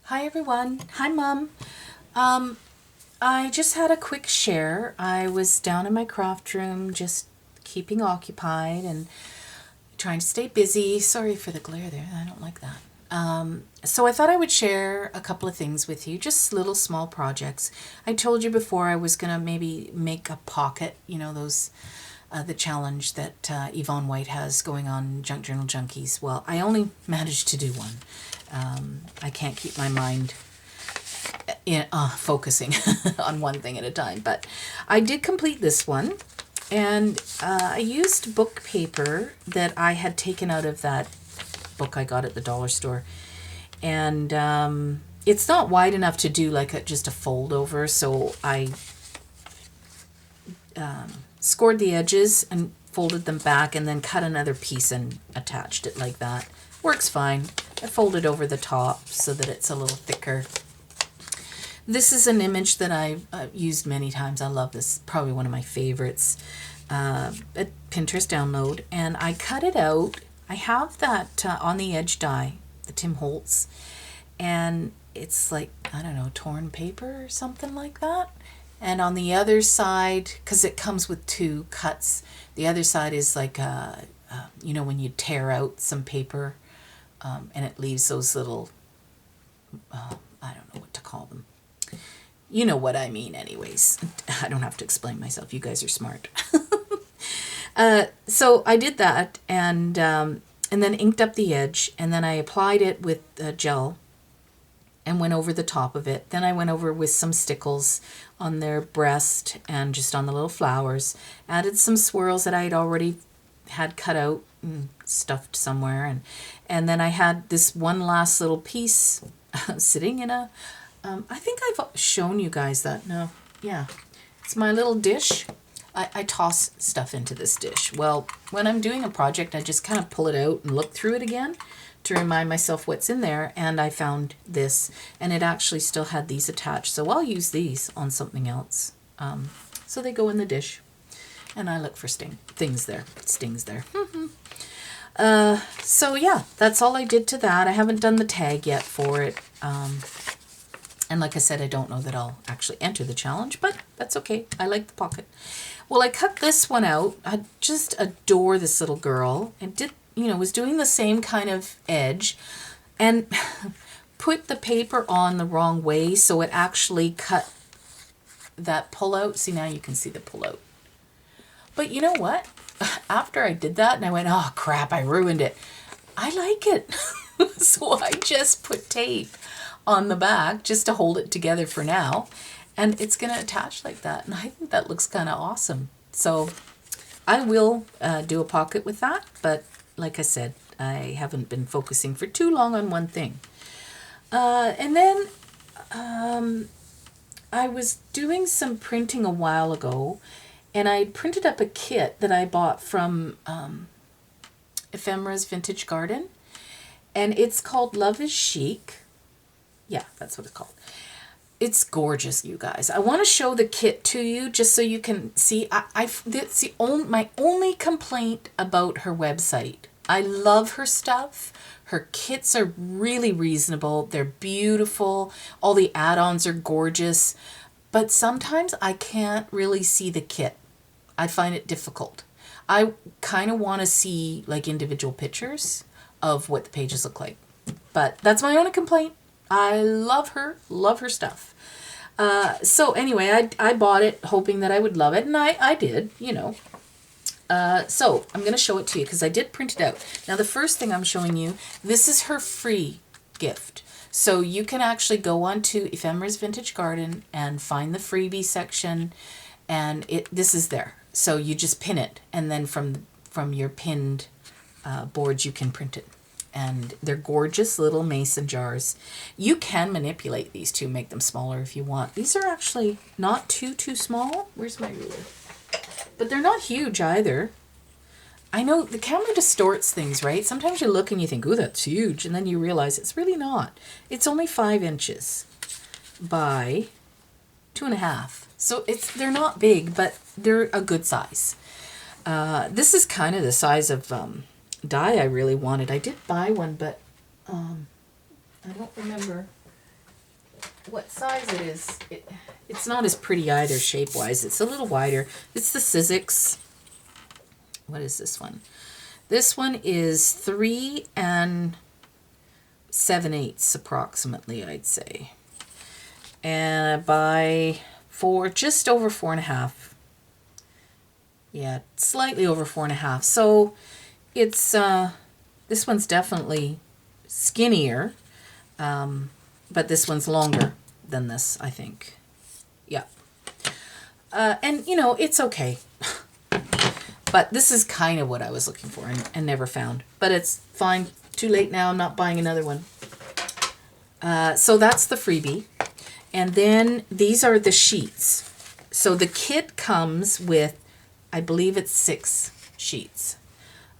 Hi everyone. Hi Mom. I just had a quick share. I was down in my craft room just keeping occupied and trying to stay busy. Sorry for the glare there. I don't like that. So I thought I would share a couple of things with you, just little small projects. I told you before I was going to maybe make a pocket, those the challenge that Yvonne White has going on Junk Journal Junkies. Well, I only managed to do one. I can't keep my mind focusing on one thing at a time, but I did complete this one, and I used book paper that I had taken out of that book I got at the dollar store, and it's not wide enough to do like just a fold over, so I scored the edges and folded them back and then cut another piece and attached it like that. Works fine. I folded over the top so that it's a little thicker. This is an image that I've used many times. I love this. Probably one of my favorites. A Pinterest download. And I cut it out. I have that on the edge die, the Tim Holtz. And it's like, I don't know, torn paper or something like that. And on the other side, because it comes with two cuts, the other side is like, when you tear out some paper and it leaves those little, I don't know what to call them. You know what I mean anyways. I don't have to explain myself. You guys are smart. So I did that and then inked up the edge, and then I applied it with gel and went over the top of it. Then I went over with some stickles on their breast and just on the little flowers. Added some swirls that I had already had cut out and stuffed somewhere. And then I had this one last little piece sitting in a... I think I've shown you guys that. No, yeah. It's my little dish. I toss stuff into this dish. Well, when I'm doing a project, I just kind of pull it out and look through it again to remind myself what's in there. And I found this, and it actually still had these attached. So I'll use these on something else. So they go in the dish. And I look for things there. Stings there. So yeah, that's all I did to that. I haven't done the tag yet for it. And like I said, I don't know that I'll actually enter the challenge, but that's okay. I like the pocket. Well, I cut this one out. I just adore this little girl, and was doing the same kind of edge and put the paper on the wrong way, so it actually cut that pull out. See, now you can see the pull out. But you know what? After I did that and I went, oh crap, I ruined it. I like it. So I just put tape on the back just to hold it together for now, and it's going to attach like that, and I think that looks kind of awesome. So I will do a pocket with that, but like I said, I haven't been focusing for too long on one thing. And then I was doing some printing a while ago, and I printed up a kit that I bought from Ephemera's Vintage Garden, and it's called Love is Chic. Yeah, that's what it's called. It's gorgeous, you guys. I want to show the kit to you just so you can see. That's my only complaint about her website. I love her stuff. Her kits are really reasonable. They're beautiful. All the add-ons are gorgeous. But sometimes I can't really see the kit. I find it difficult. I kind of want to see like individual pictures of what the pages look like. But that's my only complaint. I love her stuff. So anyway, I bought it hoping that I would love it, and I did, So I'm going to show it to you because I did print it out. Now the first thing I'm showing you, this is her free gift. So you can actually go onto Ephemera's Vintage Garden and find the freebie section, and this is there. So you just pin it, and then from your pinned boards you can print it. And they're gorgeous little mason jars. You can manipulate these to make them smaller if you want. These are actually not too small. Where's my ruler? But they're not huge either. I know the camera distorts things, right? Sometimes you look and you think, oh, that's huge. And then you realize it's really not. It's only 5 inches by 2.5. So they're not big, but they're a good size. This is kind of the size of die I really wanted. I did buy one, but I don't remember what size it is. It's not as pretty either shape-wise. It's a little wider. It's the Sizzix. What is this one? This one is 3 7/8 approximately, I'd say. And by just over 4.5. Yeah, slightly over 4.5. So it's this one's definitely skinnier, but this one's longer than this, I think. Yeah. And you know, it's okay. But this is kind of what I was looking for and never found. But it's fine. Too late now. I'm not buying another one. So that's the freebie. And then these are the sheets. So the kit comes with, I believe it's 6 sheets.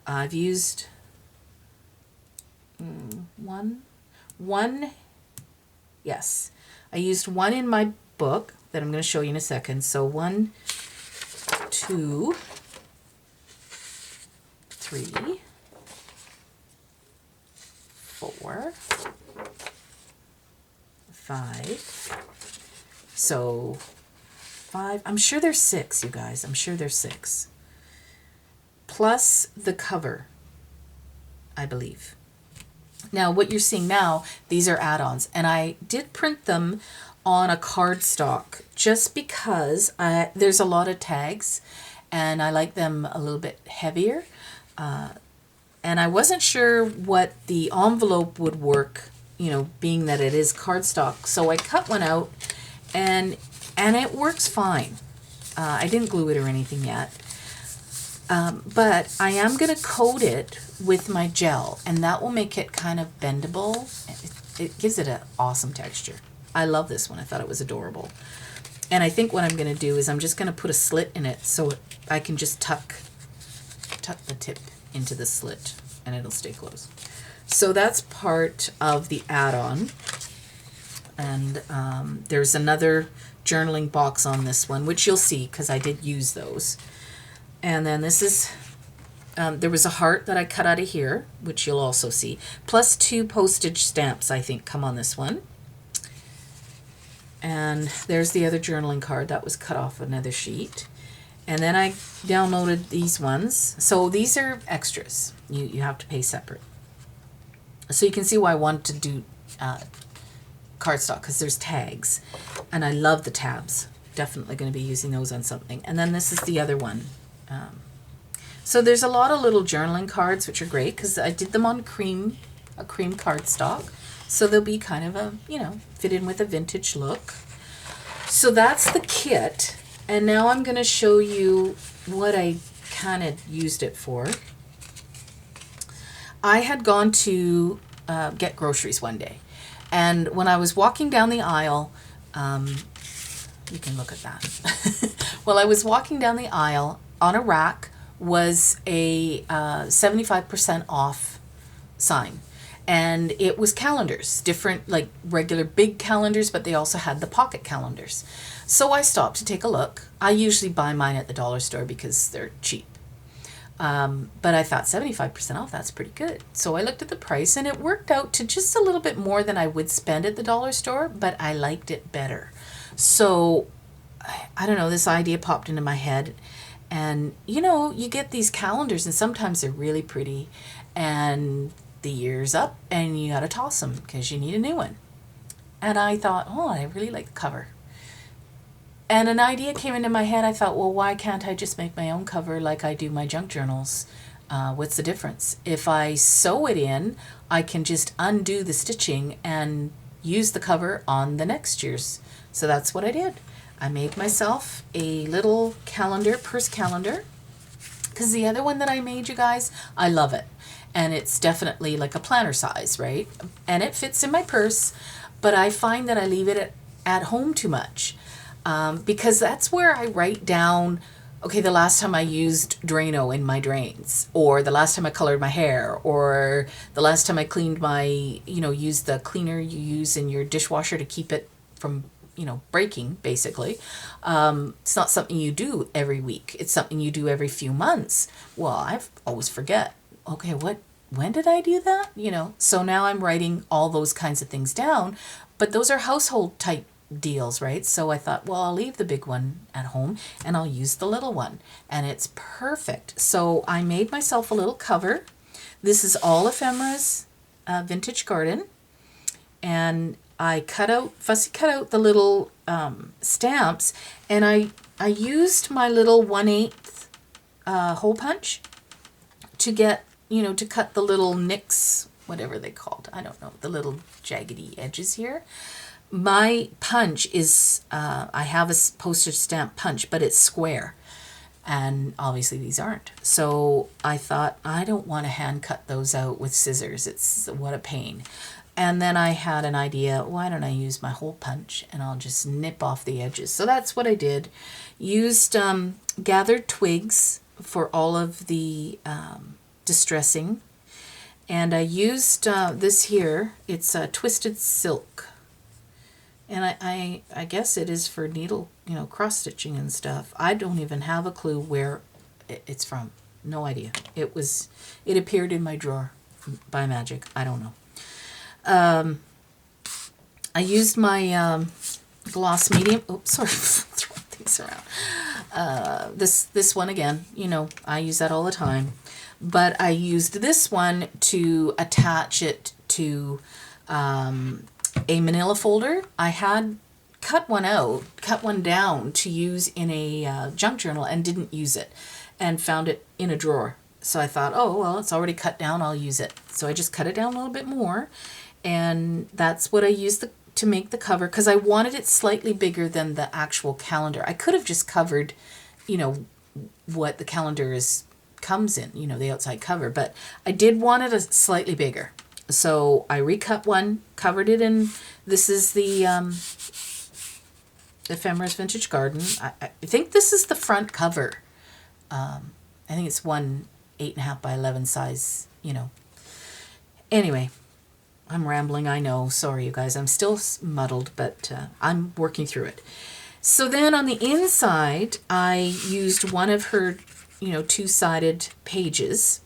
I've used one. Yes. I used one in my book that I'm going to show you in a second. So 1, 2, 3, 4, 5. So 5. I'm sure there's 6, you guys. I'm sure there's 6. Plus the cover, I believe. Now, what you're seeing now, these are add-ons. And I did print them on a cardstock just because there's a lot of tags and I like them a little bit heavier. And I wasn't sure what the envelope would work, you know, being that it is cardstock. So I cut one out and it works fine. I didn't glue it or anything yet. But I am going to coat it with my gel, and that will make it kind of bendable. It gives it an awesome texture. I love this one. I thought it was adorable. And I think what I'm going to do is I'm just going to put a slit in it so I can just tuck the tip into the slit and it'll stay closed. So that's part of the add-on. And there's another journaling box on this one, which you'll see because I did use those. And then this is, there was a heart that I cut out of here, which you'll also see, plus 2 postage stamps, I think, come on this one. And there's the other journaling card that was cut off another sheet. And then I downloaded these ones. So these are extras. You have to pay separate. So you can see why I want to do cardstock, because there's tags. And I love the tabs. Definitely going to be using those on something. And then this is the other one. So there's a lot of little journaling cards, which are great because I did them on a cream cardstock. So they'll be kind of a, you know, fit in with a vintage look. So that's the kit. And now I'm going to show you what I kind of used it for. I had gone to get groceries one day. And when I was walking down the aisle, you can look at that. Well, I was walking down the aisle, on a rack was a 75% off sign. And it was calendars, different, like regular big calendars, but they also had the pocket calendars. So I stopped to take a look. I usually buy mine at the dollar store because they're cheap. But I thought 75% off, that's pretty good. So I looked at the price and it worked out to just a little bit more than I would spend at the dollar store, but I liked it better. So I don't know, this idea popped into my head. And, you know, you get these calendars and sometimes they're really pretty and the year's up and you got to toss them because you need a new one. And I thought, oh, I really like the cover. And an idea came into my head. I thought, well, why can't I just make my own cover like I do my junk journals? What's the difference? If I sew it in, I can just undo the stitching and use the cover on the next year's. So that's what I did. I made myself a little calendar, purse calendar, because the other one that I made, you guys, I love it. And it's definitely like a planner size, right? And it fits in my purse, but I find that I leave it at home too much because that's where I write down, okay, the last time I used Drano in my drains, or the last time I colored my hair, or the last time I cleaned my, used the cleaner you use in your dishwasher to keep it from breaking, basically. It's not something you do every week. It's something you do every few months. Well, I always forget, okay, what when did I do that? So now I'm writing all those kinds of things down, but those are household type deals, right? So I thought, well, I'll leave the big one at home and I'll use the little one, and it's perfect. So I made myself a little cover. This is all Ephemera's Vintage Garden, and I fussy cut out the little stamps, and I used my little 1/8 hole punch to get, to cut the little nicks, whatever they called. I don't know, the little jaggedy edges here. My punch is, I have a postage stamp punch, but it's square. And obviously these aren't. So I thought, I don't want to hand cut those out with scissors. It's what a pain. And then I had an idea, why don't I use my hole punch and I'll just nip off the edges. So that's what I did. Used gathered twigs for all of the distressing. And I used this here. It's twisted silk. And I guess it is for needle, cross stitching and stuff. I don't even have a clue where it's from. No idea. It appeared in my drawer by magic. I don't know. I used my gloss medium. Oops, sorry, throwing things around. This one again, I use that all the time. But I used this one to attach it to a manila folder. I had cut one down to use in a junk journal and didn't use it, and found it in a drawer. So I thought, oh, well, it's already cut down, I'll use it. So I just cut it down a little bit more, and that's what I used to make the cover, because I wanted it slightly bigger than the actual calendar. I could have just covered, what the calendar comes in, the outside cover, but I did want it slightly bigger. So I recut one, covered it in, this is the Ephemera's Vintage Garden. I think this is the front cover. I think it's 8.5 by 11 size, Anyway, I'm rambling, I know. Sorry, you guys. I'm still muddled, but I'm working through it. So then on the inside, I used one of her, two-sided pages.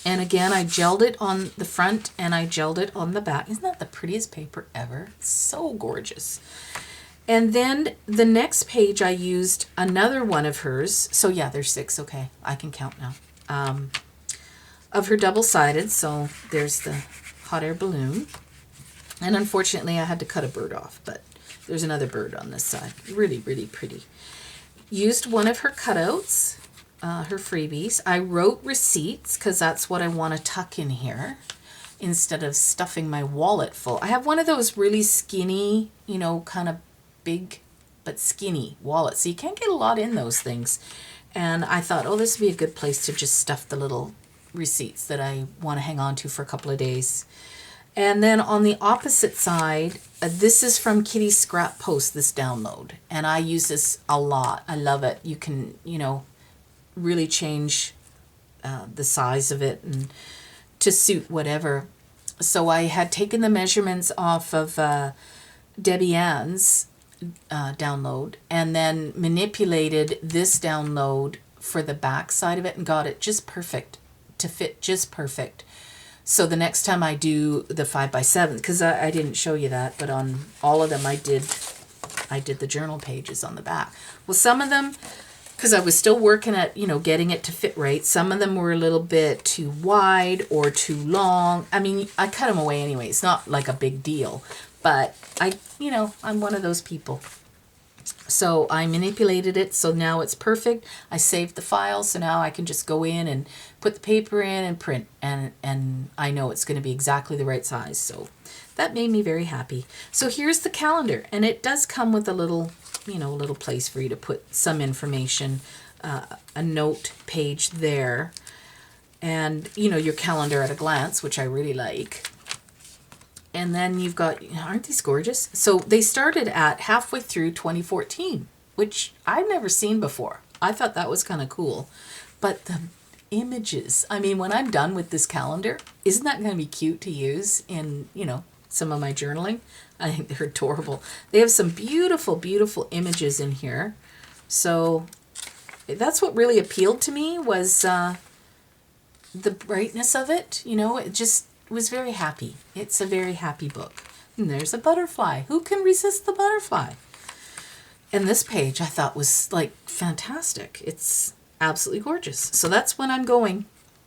And again, I gelled it on the front and I gelled it on the back. Isn't that the prettiest paper ever? It's so gorgeous. And then the next page, I used another one of hers. So yeah, there's 6. Okay, I can count now. Of her double-sided. So there's the hot air balloon. And unfortunately, I had to cut a bird off, but there's another bird on this side. Really, really pretty. Used one of her cutouts. Her freebies. I wrote receipts because that's what I want to tuck in here instead of stuffing my wallet full. I have one of those really skinny, kind of big but skinny wallets. So you can't get a lot in those things. And I thought, oh, this would be a good place to just stuff the little receipts that I want to hang on to for a couple of days. And then on the opposite side, this is from Kitty's Scrap Post, this download. And I use this a lot. I love it. You can, really change the size of it and to suit whatever. So I had taken the measurements off of Debbie Ann's download and then manipulated this download for the back side of it and got it just perfect to fit just perfect. So the next time I do the 5x7, because I didn't show you that, but on all of them I did the journal pages on the back. Well, some of them, because I was still working at, getting it to fit right. Some of them were a little bit too wide or too long. I mean, I cut them away anyway. It's not like a big deal. But I'm one of those people. So I manipulated it so now it's perfect. I saved the file so now I can just go in and put the paper in and print. And I know it's going to be exactly the right size. So that made me very happy. So here's the calendar. And it does come with a little little place for you to put some information, a note page there, and, your calendar at a glance, which I really like. And then you've got, aren't these gorgeous? So they started at halfway through 2014, which I've never seen before. I thought that was kind of cool. But the images, I mean, when I'm done with this calendar, isn't that going to be cute to use in, some of my journaling? I think they're adorable. They have some beautiful, beautiful images in here. So that's what really appealed to me was the brightness of it, you know, it just was very happy. It's a very happy book. And there's a butterfly. Who can resist the butterfly? And this page I thought was like fantastic. It's absolutely gorgeous. So that's when I'm going,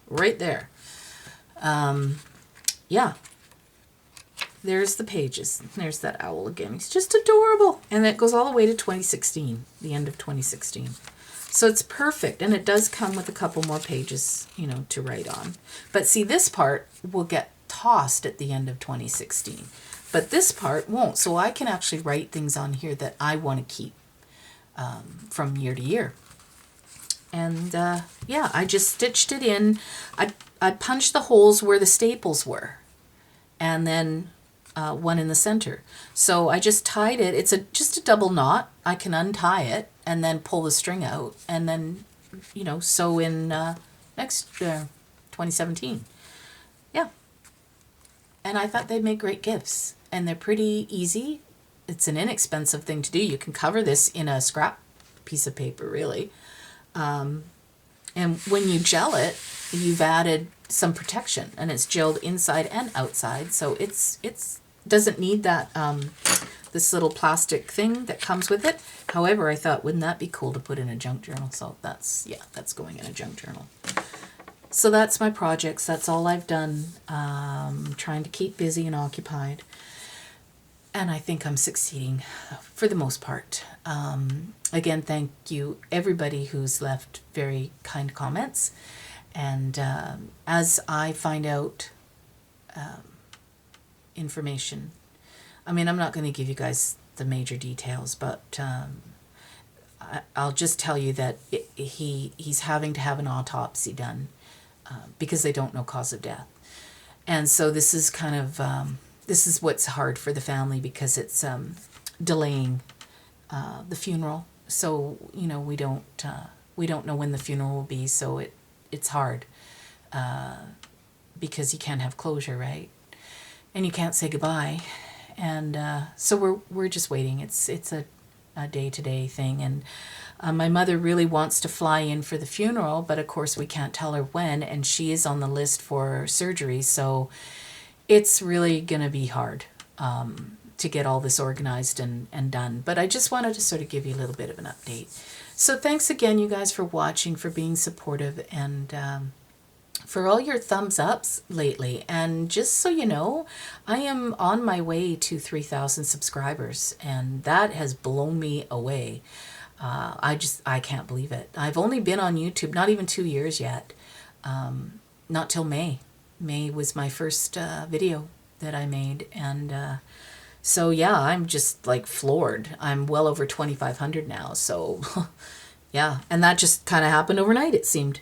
right there. Yeah. There's the pages. There's that owl again. He's just adorable. And it goes all the way to 2016, the end of 2016. So it's perfect. And it does come with a couple more pages, you know, to write on. But see, this part will get tossed at the end of 2016. But this part won't. So I can actually write things on here that I want to keep from year to year. And yeah, I just stitched it in. I punched the holes where the staples were. And then one in the center. So I just tied it. It's just a double knot. I can untie it and then pull the string out and then, you know, sew in next 2017. Yeah. And I thought they'd make great gifts. And they're pretty easy. It's an inexpensive thing to do. You can cover this in a scrap piece of paper, really. And when you gel it, you've added some protection, and it's gelled inside and outside, so it's doesn't need that this little plastic thing that comes with it. However, I thought, wouldn't that be cool to put in a junk journal? So that's going in a junk journal. So that's my projects. That's all I've done. Trying to keep busy and occupied, and I think I'm succeeding for the most part. Again, thank you everybody who's left very kind comments. And as I find out information, I mean, I'm not going to give you guys the major details, but I'll just tell you that he's having to have an autopsy done because they don't know cause of death. And so this is kind of, this is what's hard for the family because it's delaying the funeral. So, you know, we don't know when the funeral will be, so it's hard because you can't have closure, right? And you can't say goodbye. And so we're just waiting. It's a day-to-day thing. And my mother really wants to fly in for the funeral, but of course we can't tell her when, and she is on the list for surgery, so it's really going to be hard to get all this organized and done. But I just wanted to sort of give you a little bit of an update. So thanks again, you guys, for watching, for being supportive, and for all your thumbs ups lately. And just so you know, I am on my way to 3,000 subscribers, and that has blown me away. I can't believe it. I've only been on YouTube not even 2 years yet. Not till May. May was my first video that I made, and so yeah, I'm just like floored. I'm well over 2,500 now, so yeah, and that just kind of happened overnight, it seemed.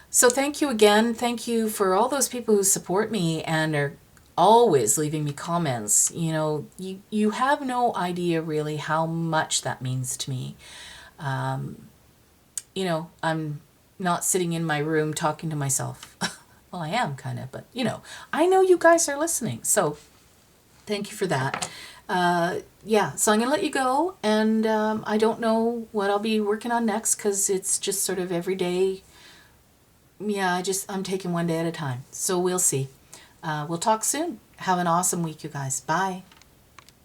So thank you again. Thank you for all those people who support me and are always leaving me comments. You know, you have no idea really how much that means to me. You know, I'm not sitting in my room talking to myself. Well, I am kind of, but you know, I know you guys are listening. So thank you for that. Yeah, so I'm going to let you go, and I don't know what I'll be working on next because it's just sort of every day. Yeah, I'm taking one day at a time. So we'll see. We'll talk soon. Have an awesome week, you guys. Bye.